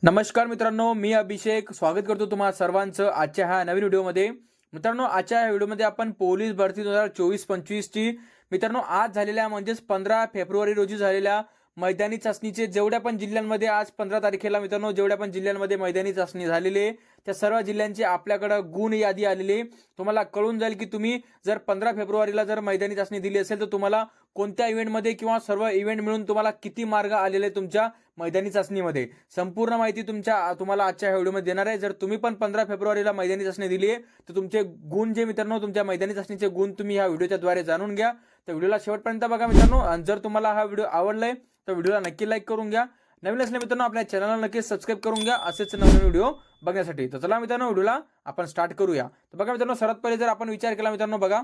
नमस्कार मित्रांनो, मी अभिषेक स्वागत करतो तुम्हा सर्वांचं आजच्या ह्या नवीन व्हिडिओमध्ये। मित्रांनो, आजच्या ह्या व्हिडिओमध्ये आपण पोलीस भरती 2024-25 ची मित्रांनो आज झालेल्या म्हणजेच 15 फेब्रुवारी रोजी झालेल्या मैदानी चाचणीचे जेवढ्या पण जिल्ह्यांमध्ये आज 15 तारखेला मित्रांनो जेवढ्या पण जिल्ह्यांमध्ये मैदानी चाचणी झालेली आहे त्या सर्व जिल्ह्यांची आपल्याकडे गुण यादी आलेली आहे। तुम्हाला कळून जाईल की तुम्ही जर 15 फेब्रुवारीला जर मैदानी चाचणी दिली असेल तर तुम्हाला कोणत्या इव्हेंटमध्ये किंवा सर्व इव्हेंट मिळून तुम्हाला किती मार्क आलेले तुमच्या मैदानी चाचणीमध्ये संपूर्ण माहिती तुम्हाला आजच्या व्हिडिओमध्ये देणार आहे। जर तुम्ही पण 15 फेब्रुवारीला मैदानी चाचणी दिली आहे तर तुमचे गुण जे मित्रांनो तुमच्या मैदानी चाचणीचे गुण तुम्ही ह्या व्हिडिओच्या द्वारे जाणून घ्या। तर व्हिडिओला शेवटपर्यंत बघा मित्रांनो, आणि जर तुम्हाला हा व्हिडिओ आवडलाय तर व्हिडिओला नक्की लाईक करून घ्या। नवीन असले मित्रांनो आपल्या चॅनलला नक्की सबस्क्राईब करून घ्या असेच नवीन व्हिडिओ बघण्यासाठी। तर चला मित्रांनो व्हिडिओला आपण स्टार्ट करूया। तर बघा मित्रांनो, सर्वात पहिले जर आपण विचार केला मित्रांनो बघा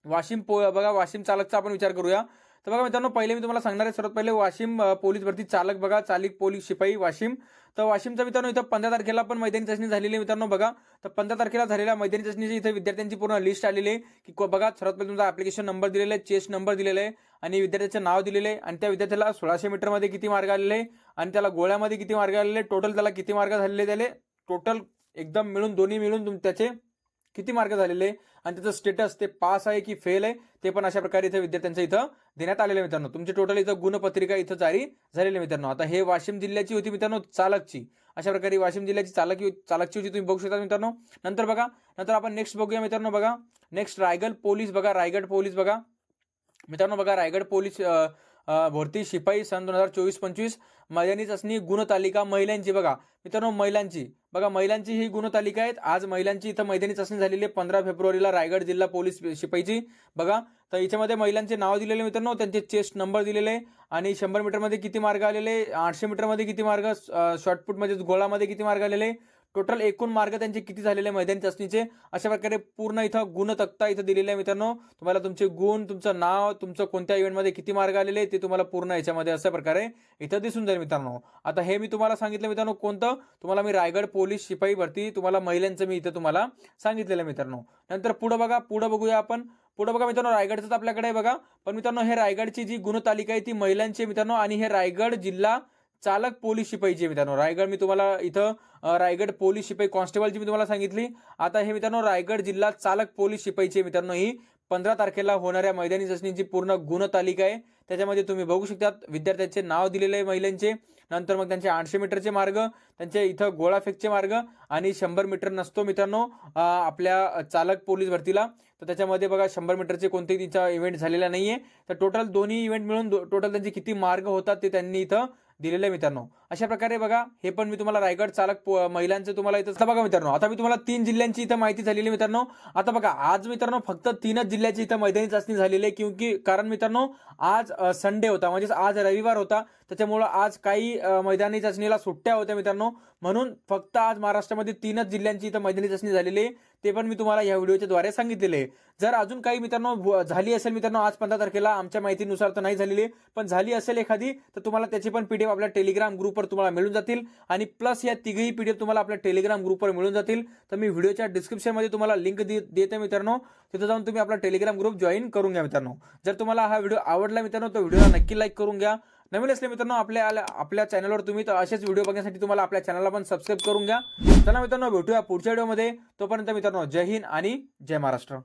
वाशिम चालकचा आपण विचार करूया। तर बघा मित्रांनो, पहिले मी तुम्हाला सांगणार आहे सर्वात पहिले वाशिम पोलीस भरती चालक बघा, चालक पोलीस शिपाई वाशिम। तर वाशिमचा मित्रांनो इथं 15 तारखेला पण मैदानी चाचणी झालेली आहे मित्रांनो बघा। तर 15 तारखेला झालेल्या मैदानी चाचणीची इथे विद्यार्थ्यांची पूर्ण लिस्ट आलेली आहे की बघा, सर्वात पहिले तुमचा ऍप्लिकेशन नंबर दिलेला आहे, चेस्ट नंबर दिलेला आहे आणि विद्यार्थ्याचे नाव दिलेले आहे आणि त्या विद्यार्थ्याला 1600 मीटर मध्ये किती मार्क आलेले आहे आणि त्याला गोळ्यामध्ये किती मार्क आलेले, टोटल त्याला किती मार्क झालेले, त्याले टोटल एकदम मिळून दोन्ही मिळून त्याचे किती मार्क झालेले आणि त्याचं स्टेटस ते पास आहे की फेल आहे ते पण अशा प्रकारे इथं विद्यार्थ्यांचं इथं देण्यात आलेले मित्रांनो। तुमची टोटल इथं गुणपत्रिका इथं जारी झालेली मित्रांनो। आता हे वाशिम जिल्ह्याची होती मित्रांनो चालकची, अशा प्रकारे वाशिम जिल्ह्याची चालकची होती, तुम्ही बघू शकता मित्रांनो। नंतर बघा, नंतर आपण नेक्स्ट बघूया मित्रांनो बघा, नेक्स्ट रायगड पोलीस बघा, रायगड पोलीस बघा मित्रांनो बघा, रायगड पोलीस भरती शिपाई सन 2024-25 मैदानी चाचणी गुणतालिका महिलांची बघा मित्रांनो, महिलांची बघा, महिलांची ही गुणतालिका आहेत। आज महिलांची इथं मैदानी चाचणी झालेली आहे 15 फेब्रुवारीला रायगड जिल्हा पोलीस शिपाईची बघा। तर याच्यामध्ये महिलांचे नाव दिलेले मित्रांनो, त्यांचे चेस्ट नंबर दिलेले आणि 100 मीटर मध्ये किती मार्क आलेले, 800 मीटर मध्ये किती मार्क, शॉर्टपुट मध्ये गोळामध्ये किती मार्क आलेले, टोटल एकूण मार्क त्यांचे किती झालेले मैदानी चाचणीचे, अशा प्रकारे पूर्ण इथं गुण तक्ता इथं दिलेला आहे मित्रांनो। तुम्हाला तुमचे गुण, तुमचं नाव, तुमचं कोणत्या इव्हेंटमध्ये किती मार्क आलेले ते तुम्हाला पूर्ण याच्यामध्ये अशा प्रकारे इथं दिसून जाईल मित्रांनो। आता हे मी तुम्हाला सांगितलं मित्रांनो कोणतं, तुम्हाला मी रायगड पोलीस शिपाई भरती तुम्हाला महिलांचं मी इथं तुम्हाला सांगितलेलं मित्रांनो। नंतर पुढे बघा, पुढे बघूया आपण, पुढे बघा मित्रांनो रायगडचं आपल्याकडे बघा, पण मित्रांनो हे रायगडची जी गुणतालिका आहे ती महिलांची मित्रांनो आणि हे रायगड जिल्हा चालक पोलीस शिपाईची मित्रांनो। रायगड मी तुम्हाला इथं रायगड पोलीस शिपाई कॉन्स्टेबलची मी तुम्हाला सांगितली। आता हे मित्रांनो रायगड जिल्हा चालक पोलीस शिपाईची मित्रांनो ही 15 तारखेला होणाऱ्या मैदानी चाचणीची पूर्ण गुणतालिका आहे। त्याच्यामध्ये तुम्ही बघू शकता विद्यार्थ्यांचे नाव दिलेले आहे महिलांचे, नंतर मग त्यांचे 800 मीटरचे मार्ग, त्यांचे इथं गोळा फेकचे मार्ग आणि 100 मीटर नसतो मित्रांनो आपल्या चालक पोलीस भरतीला। तर त्याच्यामध्ये बघा 100 मीटरचे कोणतेही तिचा इव्हेंट झालेला नाहीये। तर टोटल दोन्ही इव्हेंट मिळून टोटल त्यांचे किती मार्ग होतात ते त्यांनी इथं दिलेले आहे मित्रांनो। अशा प्रकारे बघा, हे पण मी तुम्हाला रायगड चालक महिलांचं तुम्हाला इथं बघा मित्रांनो। आता मी तुम्हाला 3 जिल्ह्यांची इथं माहिती झालेली मित्रांनो। आता बघा, आज मित्रांनो फक्त 3च जिल्ह्याची इथं मैदानी चाचणी झालेली आहे, कारण मित्रांनो आज संडे होता, म्हणजे आज रविवार होता, त्याच्यामुळे आज काही मैदानी चाचणीला सुट्ट्या होत्या मित्रांनो, म्हणून फक्त आज महाराष्ट्रामध्ये 3च जिल्ह्यांची इथं मैदानी चाचणी झालेली आहे, ते पण मी तुम्हाला या व्हिडिओच्या द्वारे सांगितलेले आहे। जर अजून काही मित्रांनो झाली असेल मित्रांनो आज 15 तारखेला आमच्या माहितीनुसार तर नाही झालेली, पण झाली असेल एखादी तर तुम्हाला त्याची पण पीडीएफ आपल्या टेलिग्राम ग्रुपवर तुम्हाला मिळून जातील आणि प्लस या तिघही पीडीएफ तुम्हाला आपल्या टेलिग्राम ग्रुपवर मिळून जातील। तर मी व्हिडिओच्या डिस्क्रिप्शन मध्ये तुम्हाला लिंक देते मित्रांनो, तिथे जाऊन तुम्ही आपला टेलिग्राम ग्रुप जॉईन करून घ्या मित्रांनो। जर तुम्हाला हा व्हिडिओ आवडला मित्रांनो तर व्हिडिओला नक्की लाईक करून घ्या। नवीन असले मित्रांनो आपल्या चॅनलवर तुम्ही तर असेच व्हिडिओ बघण्यासाठी तुम्हाला आपल्या चॅनलला पण सबस्क्राईब करून घ्या। चला मित्रांनो, भेटूया पुढच्या व्हिडिओमध्ये, तोपर्यंत मित्रांनो जय हिंद आणि जय महाराष्ट्र।